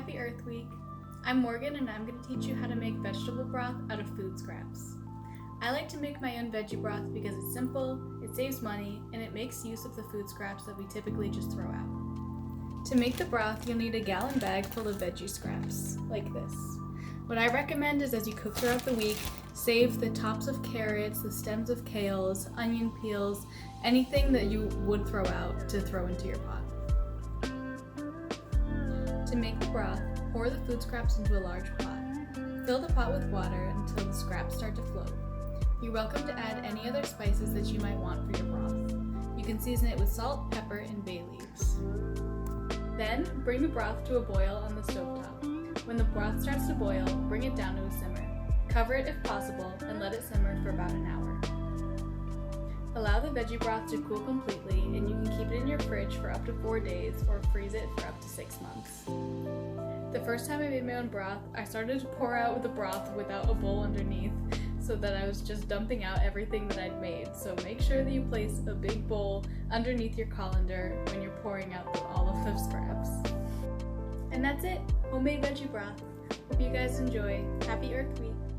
Happy Earth Week! I'm Morgan and I'm going to teach you how to make vegetable broth out of food scraps. I like to make my own veggie broth because it's simple, it saves money, and it makes use of the food scraps that we typically just throw out. To make the broth, you'll need a gallon bag full of veggie scraps, like this. What I recommend is as you cook throughout the week, save the tops of carrots, the stems of kales, onion peels, anything that you would throw out to throw into your pot. To make the broth, pour the food scraps into a large pot. Fill the pot with water until the scraps start to float. You're welcome to add any other spices that you might want for your broth. You can season it with salt, pepper, and bay leaves. Then, bring the broth to a boil on the stovetop. When the broth starts to boil, bring it down to a simmer. Cover it if possible and let it simmer for about an hour. Allow the veggie broth to cool completely and you can keep it in your fridge for up to 4 days or freeze it for up to 6 months. The first time I made my own broth, I started to pour out the broth without a bowl underneath so that I was just dumping out everything that I'd made. So make sure that you place a big bowl underneath your colander when you're pouring out all of those scraps. And that's it, homemade veggie broth. Hope you guys enjoy. Happy Earth Week!